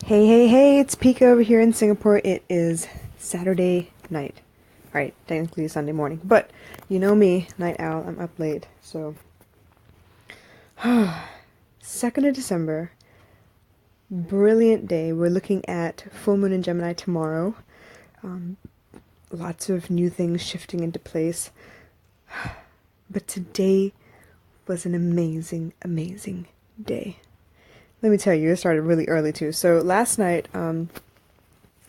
Hey, hey, hey, it's Pika over here in Singapore. It is Saturday night. Alright, technically Sunday morning. But you know me, night owl, I'm up late. So, 2nd of December, brilliant day. We're looking at full moon in Gemini tomorrow. Um, Lots of new things shifting into place. But today was an amazing, amazing day. Let me tell you, it started really early too. So last night, when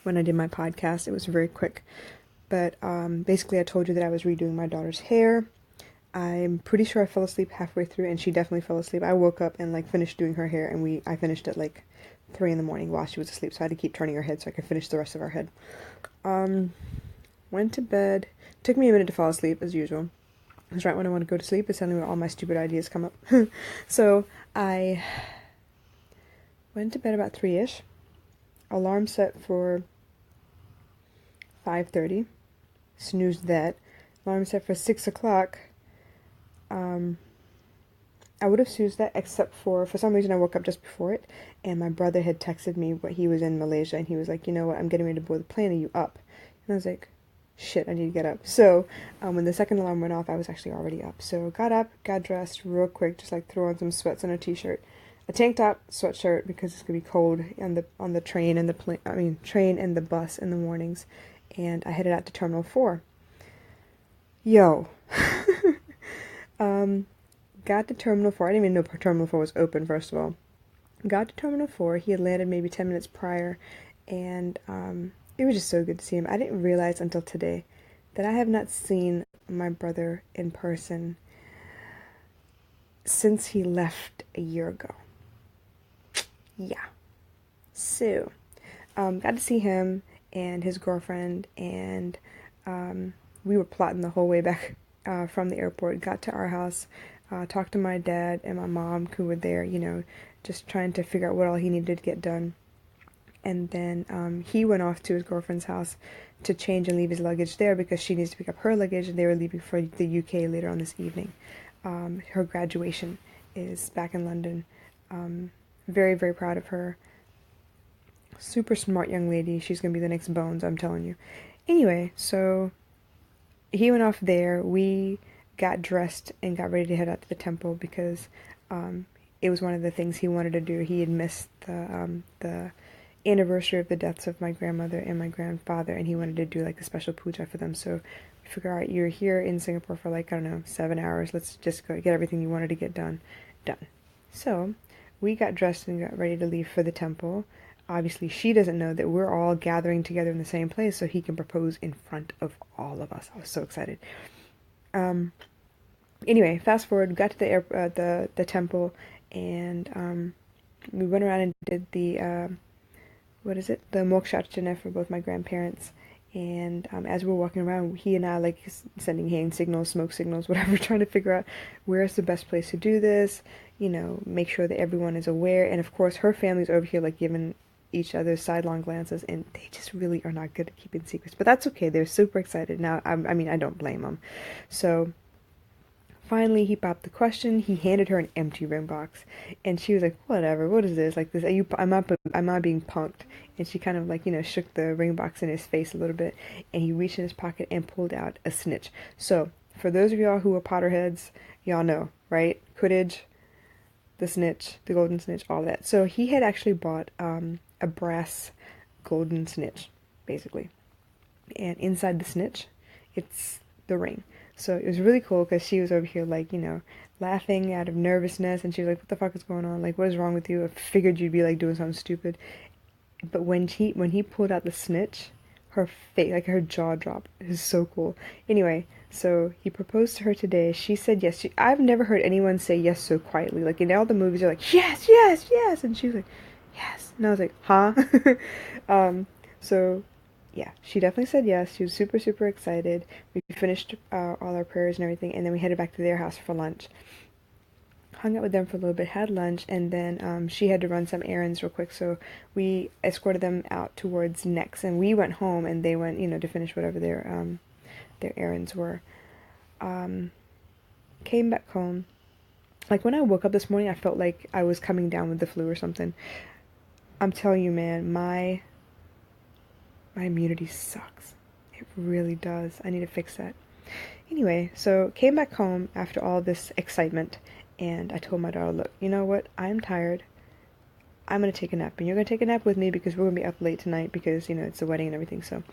I did my podcast, it was very quick. But basically, I told you that I was redoing my daughter's hair. I'm pretty sure I fell asleep halfway through, and she definitely fell asleep. I woke up and finished doing her hair, and I finished at 3 in the morning while she was asleep. So I had to keep turning her head so I could finish the rest of her head. Um, Went to bed. Took me a minute to fall asleep as usual. It was right when I want to go to sleep. It's suddenly when all my stupid ideas come up. So I went to bed about 3ish. Alarm set for 5:30. Snoozed that. Alarm set for 6 o'clock. I would have snoozed that except for some reason I woke up just before it, and my brother had texted me what he was in Malaysia, and he was like, you know what, I'm getting ready to board the plane, are you up? And I was like, shit, I need to get up. So when the second alarm went off, I was actually already up. So got up, got dressed real quick, just threw on some sweats and a t-shirt, a tank top, sweatshirt because it's gonna be cold on the train and train and the bus in the mornings, and I headed out to Terminal 4. Yo. Got to Terminal 4. I didn't even know Terminal 4 was open, first of all. Got to Terminal 4. He had landed maybe 10 minutes prior, and it was just so good to see him. I didn't realize until today that I have not seen my brother in person since he left a year ago. Yeah. So, got to see him and his girlfriend, and we were plotting the whole way back from the airport. Got to our house, talked to my dad and my mom who were there, just trying to figure out what all he needed to get done. And then he went off to his girlfriend's house to change and leave his luggage there because she needs to pick up her luggage, and they were leaving for the UK later on this evening. Her graduation is back in London. Very, very proud of her. Super smart young lady. She's going to be the next Bones, I'm telling you. Anyway, so he went off there. We got dressed and got ready to head out to the temple because it was one of the things he wanted to do. He had missed the anniversary of the deaths of my grandmother and my grandfather, and he wanted to do a special puja for them. So we figured, all right, you're here in Singapore for I don't know, 7 hours. Let's just go get everything you wanted to get done. So we got dressed and got ready to leave for the temple. Obviously, she doesn't know that we're all gathering together in the same place so he can propose in front of all of us. I was so excited. Anyway, fast forward, got to the temple, and we went around and did the the moksha for both my grandparents. And as we were walking around, he and I sending hand signals, smoke signals, whatever, trying to figure out where's the best place to do this. Make sure that everyone is aware. And of course, her family's over here giving each other sidelong glances, and they just really are not good at keeping secrets. But that's okay. They're super excited now. I don't blame them. So finally, he popped the question. He handed her an empty ring box, and she was like, "Whatever. What is this? This? Am I being punked?" And she kind of shook the ring box in his face a little bit, and he reached in his pocket and pulled out a snitch. So for those of y'all who are Potterheads, y'all know, right? Quidditch, the snitch, the golden snitch, all that. So he had actually bought a brass golden snitch, basically, and inside the snitch, it's the ring. So it was really cool because she was over here laughing out of nervousness, and she was like, "What the fuck is going on? What is wrong with you? I figured you'd be doing something stupid." But when he pulled out the snitch, her face, her jaw dropped. It was so cool. Anyway, so he proposed to her today. She said yes. I've never heard anyone say yes so quietly. In all the movies, they're like, "Yes, yes, yes," and she was like, "Yes," and I was like, "Huh?" So yeah, she definitely said yes. She was super, super excited. We finished all our prayers and everything, and then we headed back to their house for lunch. Hung out with them for a little bit, had lunch, and then she had to run some errands real quick, so we escorted them out towards Next, and we went home, and they went, to finish whatever their errands were. Came back home. When I woke up this morning, I felt like I was coming down with the flu or something. I'm telling you, man, my immunity sucks. It really does. I need to fix that. Anyway, so came back home after all this excitement, and I told my daughter, look, you know what? I'm tired. I'm gonna take a nap, and you're gonna take a nap with me because we're gonna be up late tonight because, you know, it's the wedding and everything. So,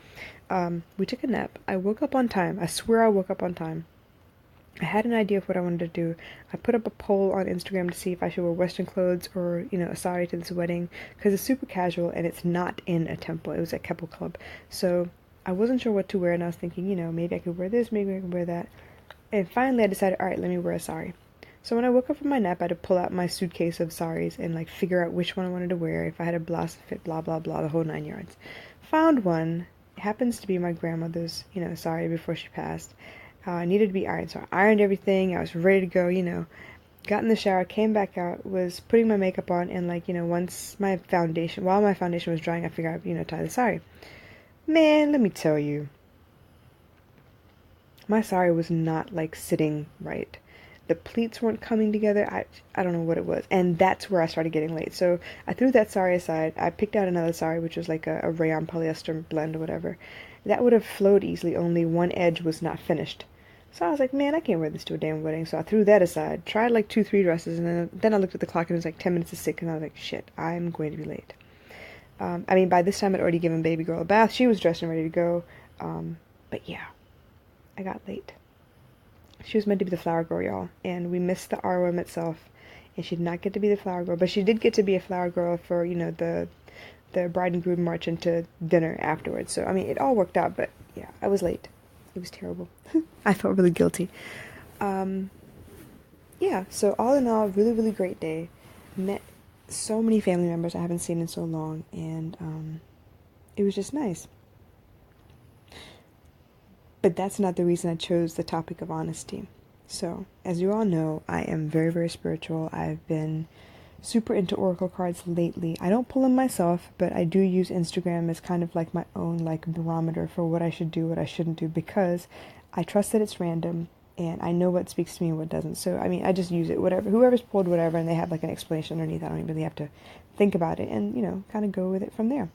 we took a nap. I woke up on time. I swear I woke up on time. I had an idea of what I wanted to do. I put up a poll on Instagram to see if I should wear Western clothes or, you know, a sari to this wedding because it's super casual and it's not in a temple. It was at Keppel Club. So I wasn't sure what to wear, and I was thinking, you know, maybe I could wear this, maybe I could wear that. And finally I decided, all right, let me wear a sari. So when I woke up from my nap, I had to pull out my suitcase of saris and like figure out which one I wanted to wear, if I had a blouse that fit, blah, blah, blah, the whole 9 yards. Found one. It happens to be my grandmother's, you know, sari before she passed. Needed to be ironed, so I ironed everything. I was ready to go, you know. Got in the shower, came back out, was putting my makeup on, and like, you know, while my foundation was drying, I figured I'd, you know, tie the sari. Man, let me tell you, my sari was not like sitting right. The pleats weren't coming together. I don't know what it was, and that's where I started getting late. So I threw that sari aside. I picked out another sari, which was like a rayon polyester blend or whatever. That would have flowed easily, only one edge was not finished. So I was like, man, I can't wear this to a damn wedding. So I threw that aside, tried like 2, 3 dresses, and then I looked at the clock and it was like 10 minutes to 6, and I was like, shit, I'm going to be late. I mean, by this time I'd already given baby girl a bath. She was dressed and ready to go. But yeah, I got late. She was meant to be the flower girl, y'all, and we missed the ROM itself, and she did not get to be the flower girl, but she did get to be a flower girl for, you know, the bride and groom march into dinner afterwards. So, I mean, it all worked out, but yeah, I was late. It was terrible. I felt really guilty. Yeah, so all in all, really, really great day. Met so many family members I haven't seen in so long, and it was just nice. But that's not the reason I chose the topic of honesty. So, as you all know, I am very, very spiritual. I've been super into oracle cards lately. I don't pull them myself, but I do use Instagram as kind of like my own like barometer for what I should do, what I shouldn't do, because I trust that it's random and I know what speaks to me and what doesn't. So, I mean, I just use it, whatever, whoever's pulled whatever, and they have like an explanation underneath. I don't really have to think about it and, you know, kind of go with it from there.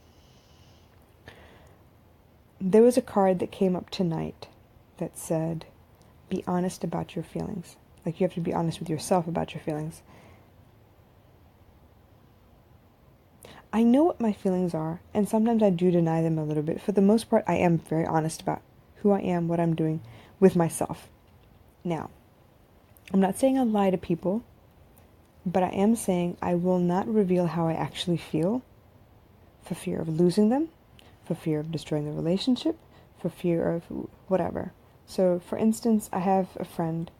There was a card that came up tonight that said, be honest about your feelings. Like, you have to be honest with yourself about your feelings. I know what my feelings are, and sometimes I do deny them a little bit. For the most part, I am very honest about who I am, what I'm doing with myself. Now, I'm not saying I lie to people, but I am saying I will not reveal how I actually feel for fear of losing them, for fear of destroying the relationship, for fear of whatever. So, for instance, I have a friend.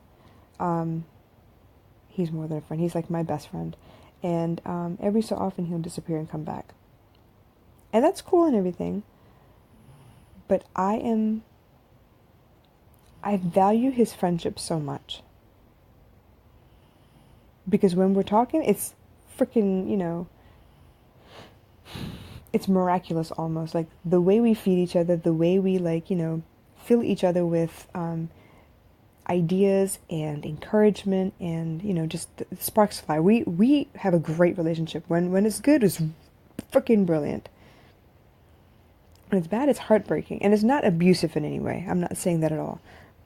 He's more than a friend. He's like my best friend. And every so often he'll disappear and come back. And that's cool and everything. But I value his friendship so much. Because when we're talking, it's freaking, you know, it's miraculous almost. Like, the way we feed each other, the way we, like, you know, fill each other with ideas and encouragement, and, you know, just sparks fly. We have a great relationship. When it's good, it's freaking brilliant. When it's bad, it's heartbreaking. And it's not abusive in any way. I'm not saying that at all.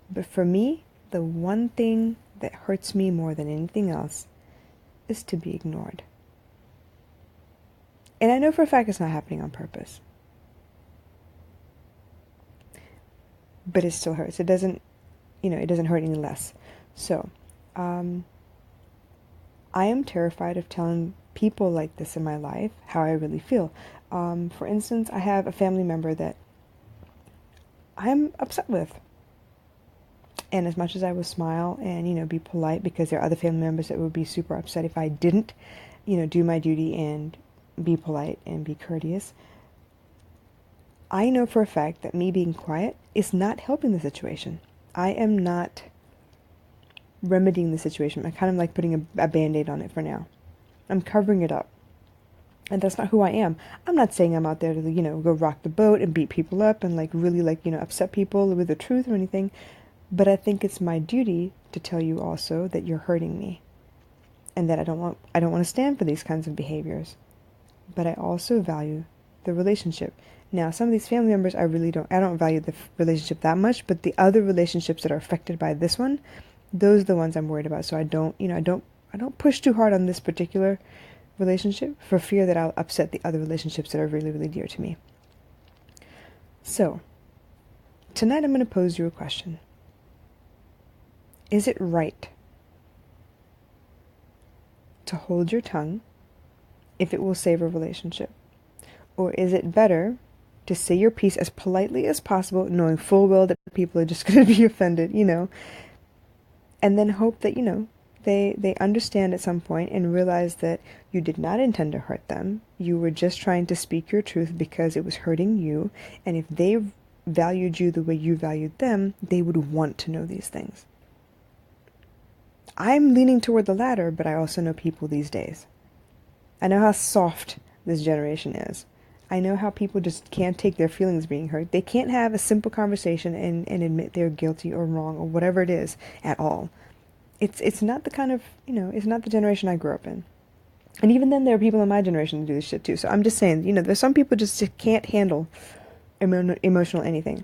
But for me, the one thing that hurts me more than anything else is to be ignored. And I know for a fact it's not happening on purpose. But it still hurts. It doesn't, you know, it doesn't hurt any less. So, I am terrified of telling people like this in my life how I really feel. For instance, I have a family member that I'm upset with. And as much as I will smile and, you know, be polite, because there are other family members that would be super upset if I didn't, you know, do my duty and be polite and be courteous, I know for a fact that me being quiet is not helping the situation. I am not remedying the situation. I'm kind of like putting a Band-Aid on it for now. I'm covering it up. And that's not who I am. I'm not saying I'm out there to, you know, go rock the boat and beat people up and, like, really, like, you know, upset people with the truth or anything. But I think it's my duty to tell you also that you're hurting me. And that I don't want to stand for these kinds of behaviors. but I also value the relationship. Now, some of these family members, I don't value the relationship that much, but the other relationships that are affected by this one, those are the ones I'm worried about. So I don't push too hard on this particular relationship for fear that I'll upset the other relationships that are really, really dear to me. So, tonight I'm going to pose you a question. Is it right to hold your tongue if it will save a relationship? Or is it better to say your piece as politely as possible, knowing full well that people are just going to be offended, and then hope that, they understand at some point and realize that you did not intend to hurt them. You were just trying to speak your truth because it was hurting you. And if they valued you the way you valued them, they would want to know these things. I'm leaning toward the latter, but I also know people these days. I know how soft this generation is. I know how people just can't take their feelings being hurt. They can't have a simple conversation and admit they're guilty or wrong or whatever it is at all. It's not the kind of, it's not the generation I grew up in. And even then there are people in my generation who do this shit too. So I'm just saying, there's some people just can't handle emotional anything.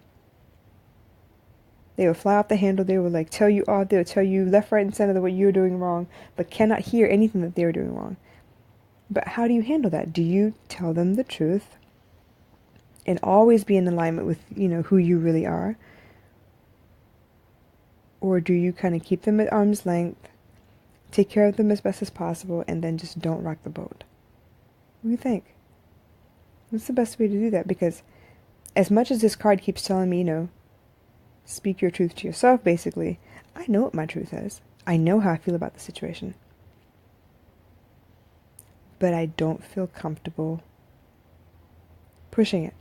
They will fly off the handle. They will tell you off. They will tell you left, right, and center that what you're doing wrong, but cannot hear anything that they're doing wrong. But how do you handle that? Do you tell them the truth and always be in alignment with, who you really are? Or do you kind of keep them at arm's length, take care of them as best as possible, and then just don't rock the boat? What do you think? What's the best way to do that? Because as much as this card keeps telling me, speak your truth to yourself, basically, I know what my truth is. I know how I feel about the situation. But I don't feel comfortable pushing it.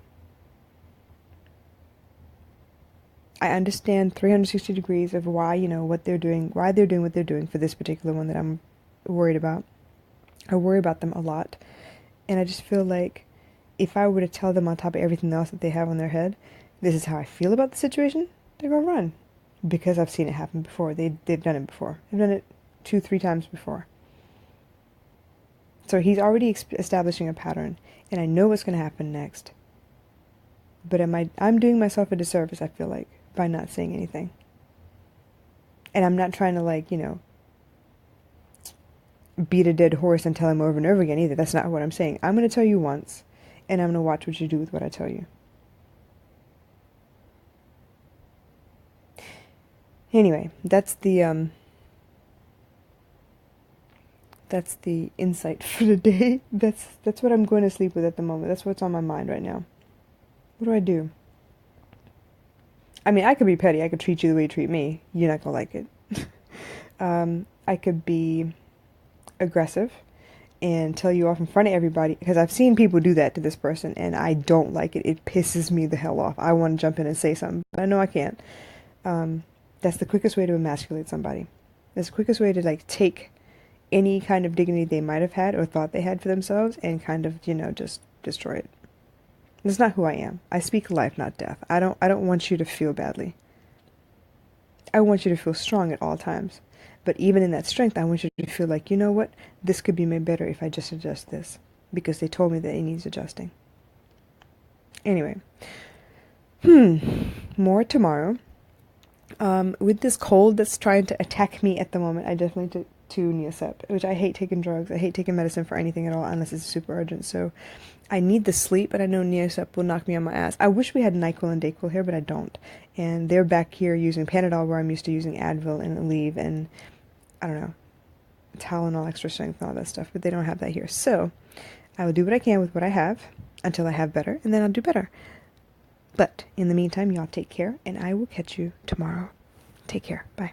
I understand 360 degrees of why, what they're doing, why they're doing what they're doing for this particular one that I'm worried about. I worry about them a lot. And I just feel like if I were to tell them on top of everything else that they have on their head, this is how I feel about the situation, they're going to run. Because I've seen it happen before. They've done it before. They've done it 2-3 times before. So he's already establishing a pattern. And I know what's going to happen next. But I'm doing myself a disservice, I feel like, by not saying anything. And I'm not trying to beat a dead horse and tell him over and over again either. That's not what I'm saying. I'm going to tell you once, and I'm going to watch what you do with what I tell you. Anyway, that's the insight for today. That's what I'm going to sleep with at the moment. That's what's on my mind right now. What do I do? I mean, I could be petty. I could treat you the way you treat me. You're not going to like it. I could be aggressive and tell you off in front of everybody, because I've seen people do that to this person, and I don't like it. It pisses me the hell off. I want to jump in and say something, but I know I can't. That's the quickest way to emasculate somebody. That's the quickest way to take any kind of dignity they might have had or thought they had for themselves and kind of, just destroy it. That's not who I am. I speak life, not death. I don't want you to feel badly. I want you to feel strong at all times. But even in that strength, I want you to feel like, you know what? This could be made better if I just adjust this. Because they told me that it needs adjusting. Anyway. More tomorrow. With this cold that's trying to attack me at the moment, I definitely took 2 Neosep, which I hate taking drugs. I hate taking medicine for anything at all unless it's super urgent. So I need the sleep, but I know Neosep will knock me on my ass. I wish we had NyQuil and DayQuil here, but I don't. And they're back here using Panadol where I'm used to using Advil and Aleve and, I don't know, Tylenol, extra strength and all that stuff, but they don't have that here. So I will do what I can with what I have until I have better, and then I'll do better. But in the meantime, y'all take care, and I will catch you tomorrow. Take care. Bye.